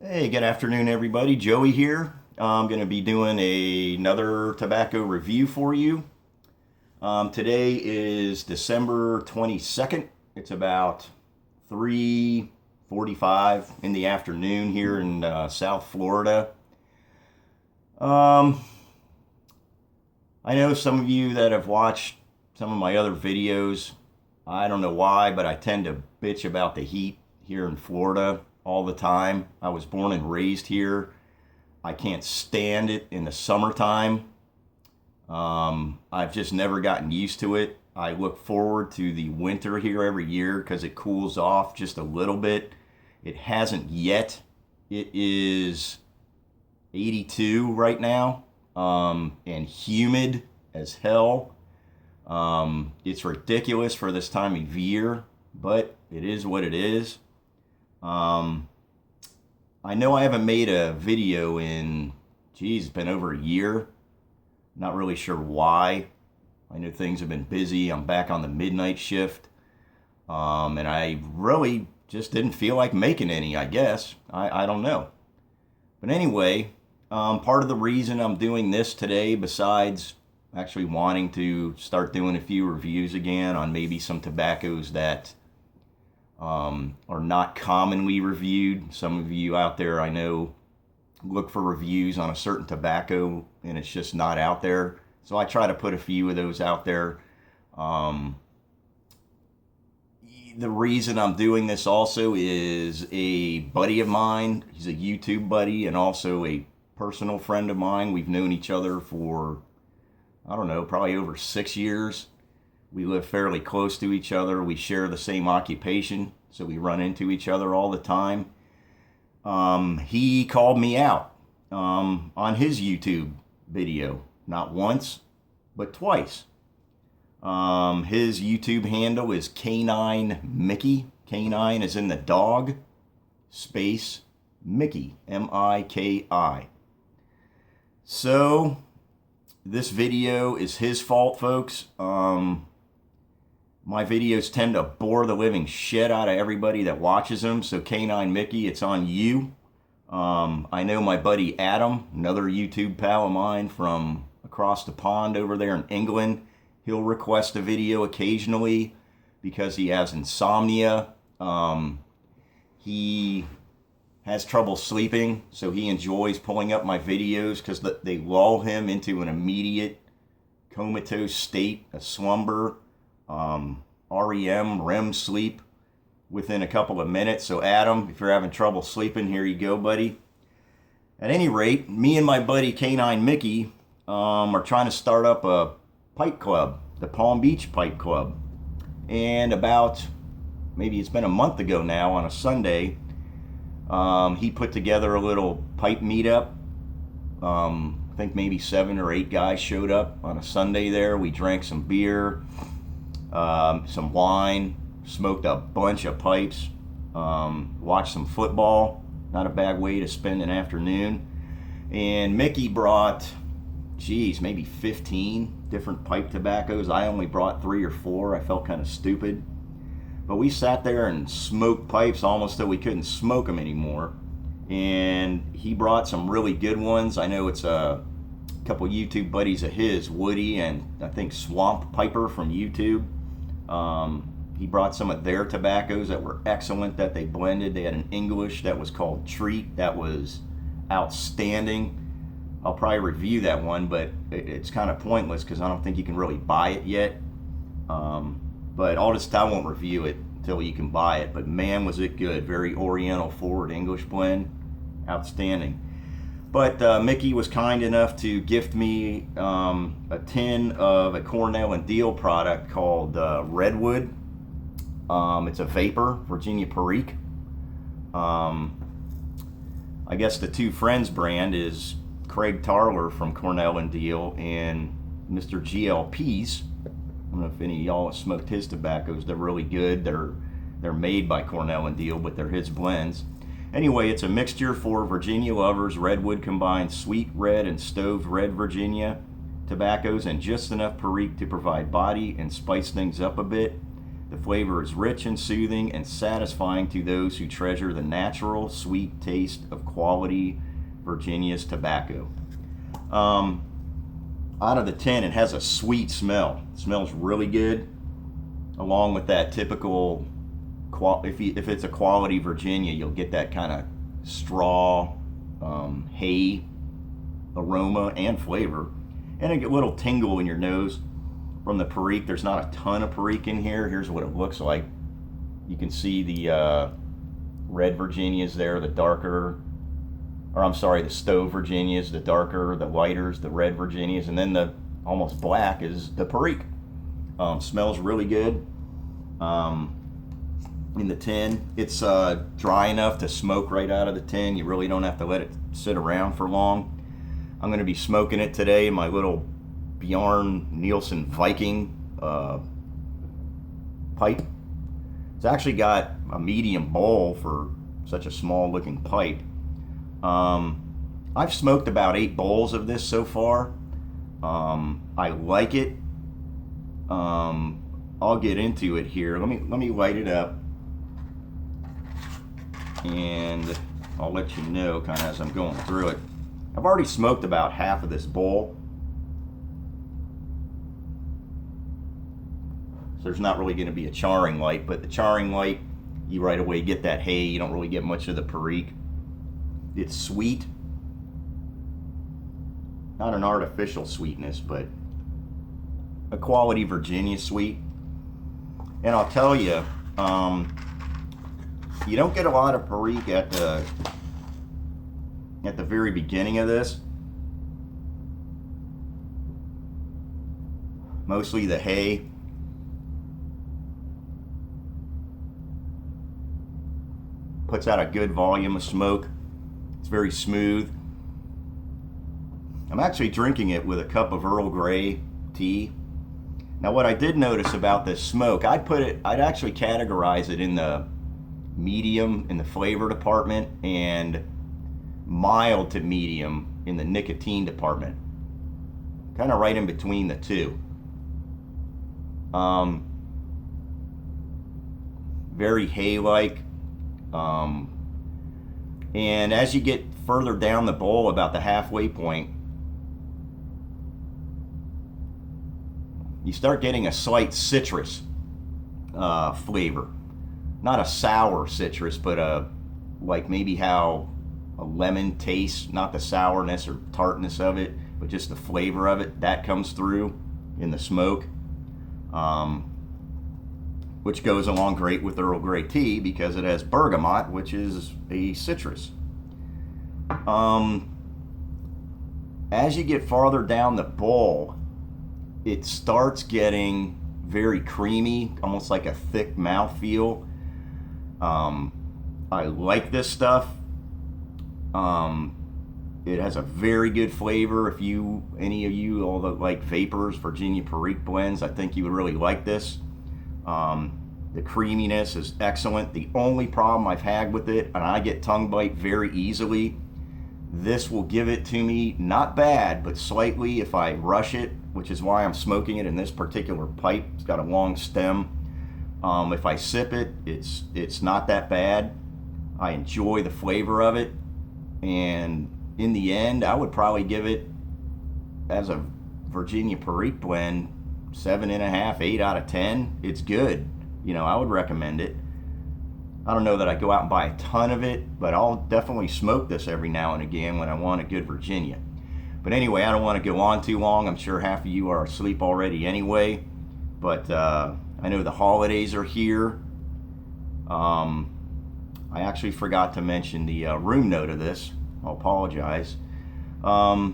Hey, good afternoon, everybody. Joey here. I'm going to be doing another tobacco review for you. Today is December 22nd. It's about 3:45 in the afternoon here in South Florida. Um, I know some of you that have watched some of my other videos. I don't know why, but I tend to bitch about the heat here in Florida all the time. I was born and raised here. I can't stand it in the summertime. I've just never gotten used to it. I look forward to the winter here every year because it cools off just a little bit. It hasn't yet. It is 82 right now, and humid as hell. It's ridiculous for this time of year, but it is what it is. Um, I know I haven't made a video in, geez, it's been over a year. Not really sure why. I know things have been busy. I'm back on the midnight shift. And I really just didn't feel like making any, I guess. I don't know. But anyway, part of the reason I'm doing this today, besides actually wanting to start doing a few reviews again on maybe some tobaccos that are not commonly reviewed. Some of you out there I know look for reviews on a certain tobacco and it's just not out there. So I try to put a few of those out there. Um, the reason I'm doing this also is a buddy of mine. He's a YouTube buddy and also a personal friend of mine. We've known each other for, I don't know, probably over 6 years. We live fairly close to each other. We share the same occupation, so we run into each other all the time. He called me out on his YouTube video, not once, but twice. His YouTube handle is Canine Miki. Canine is in the dog, space Miki, Miki. So, this video is his fault, folks. My videos tend to bore the living shit out of everybody that watches them. So Canine Miki, it's on you. I know my buddy Adam, another YouTube pal of mine from across the pond over there in England. He'll request a video occasionally because he has insomnia. He has trouble sleeping, so he enjoys pulling up my videos because they lull him into an immediate comatose state, a slumber. REM sleep within a couple of minutes. So Adam, if you're having trouble sleeping, here you go, buddy. At any rate, me and my buddy Canine Miki are trying to start up a pipe club, the Palm Beach Pipe Club. And about, maybe it's been a month ago now, on a Sunday, he put together a little pipe meetup. I think maybe 7 or 8 guys showed up on a Sunday there. We drank some beer, some wine, smoked a bunch of pipes, watched some football. Not a bad way to spend an afternoon. And Mickey brought, maybe 15 different pipe tobaccos. I only brought 3 or 4. I felt kind of stupid. But we sat there and smoked pipes almost till we couldn't smoke them anymore. And he brought some really good ones. I know it's a couple YouTube buddies of his, Woody and I think Swamp Piper from YouTube. He brought some of their tobaccos that were excellent that they blended. They had an English that was called Treat that was outstanding. I'll probably review that one, but it's kind of pointless because I don't think you can really buy it yet. But I won't review it until you can buy it. But man, was it good. Very Oriental forward English blend. Outstanding. But Mickey was kind enough to gift me a tin of a Cornell and Deal product called Redwood. It's a vapor, Virginia Perique. I guess the Two Friends brand is Craig Tarler from Cornell and Deal and Mr. GLP's. I don't know if any of y'all have smoked his tobaccos. They're really good. They're made by Cornell and Deal, but they're his blends. Anyway, it's a mixture for Virginia lovers. Redwood combines sweet red and stove red Virginia tobaccos and just enough Perique to provide body and spice things up a bit. The flavor is rich and soothing and satisfying to those who treasure the natural, sweet taste of quality Virginia's tobacco. Out of the tin, it has a sweet smell. It smells really good, along with that typical, if it's a quality Virginia, you'll get that kind of straw, hay aroma and flavor, and a little tingle in your nose from the Perique. There's not a ton of Perique in here. Here's what it looks like. You can see the red Virginias there, the darker, or I'm sorry, the stove Virginias, the darker, the lighters, the red Virginias, and then the almost black is the Perique. Smells really good. In the tin, it's dry enough to smoke right out of the tin. You really don't have to let it sit around for long. I'm going to be smoking it today in my little Bjarne Nielsen Viking pipe. It's actually got a medium bowl for such a small looking pipe. I've smoked about 8 bowls of this so far. I like it. I'll get into it here. Let me light it up, and I'll let you know kind of as I'm going through it. I've already smoked about half of this bowl, so there's not really going to be a charring light, but the charring light, you right away get that hay. You don't really get much of the Perique. It's sweet, not an artificial sweetness, but a quality Virginia sweet. And I'll tell you, you don't get a lot of Perique at the very beginning of this. Mostly the hay. Puts out a good volume of smoke. It's very smooth. I'm actually drinking it with a cup of Earl Grey tea. Now, what I did notice about this smoke, I'd actually categorize it in the medium in the flavor department and mild to medium in the nicotine department. Kind of right in between the two. Very hay-like. And as you get further down the bowl, about the halfway point, you start getting a slight citrus flavor. Not a sour citrus, but like maybe how a lemon tastes, not the sourness or tartness of it, but just the flavor of it. That comes through in the smoke, which goes along great with Earl Grey tea because it has bergamot, which is a citrus. As you get farther down the bowl, it starts getting very creamy, almost like a thick mouthfeel. I like this stuff. It has a very good flavor. If any of you all that like vapors, Virginia Perique blends, I think you would really like this. The creaminess is excellent. The only problem I've had with it, and I get tongue bite very easily, this will give it to me, not bad, but slightly if I rush it, which is why I'm smoking it in this particular pipe. It's got a long stem. If I sip it, it's not that bad. I enjoy the flavor of it, and in the end, I would probably give it, as a Virginia Perique blend, 7.5, 8 out of 10. It's good. I would recommend it. I don't know that I go out and buy a ton of it, but I'll definitely smoke this every now and again when I want a good Virginia. But anyway, I don't want to go on too long. I'm sure half of you are asleep already anyway, but I know the holidays are here. I actually forgot to mention the room note of this. I'll apologize. I'll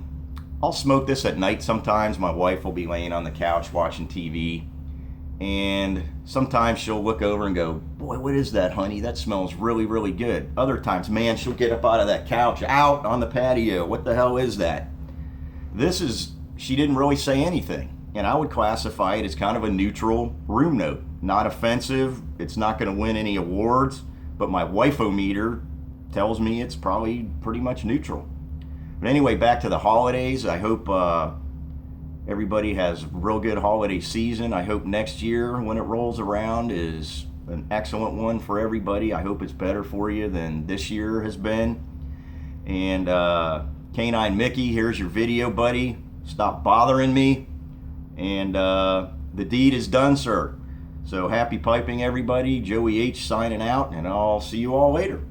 smoke this at night sometimes. My wife will be laying on the couch watching TV, and sometimes she'll look over and go, "Boy, what is that, honey? That smells really, really good." Other times, man, she'll get up out of that couch, out on the patio. "What the hell is that?" She didn't really say anything, and I would classify it as kind of a neutral room note. Not offensive. It's not going to win any awards, but my wife-o-meter tells me it's probably pretty much neutral. But anyway, back to the holidays. I hope everybody has a real good holiday season. I hope next year when it rolls around is an excellent one for everybody. I hope it's better for you than this year has been. And Canine Miki, here's your video, buddy. Stop bothering me. And the deed is done, sir. So happy piping, everybody. Joey H signing out, and I'll see you all later.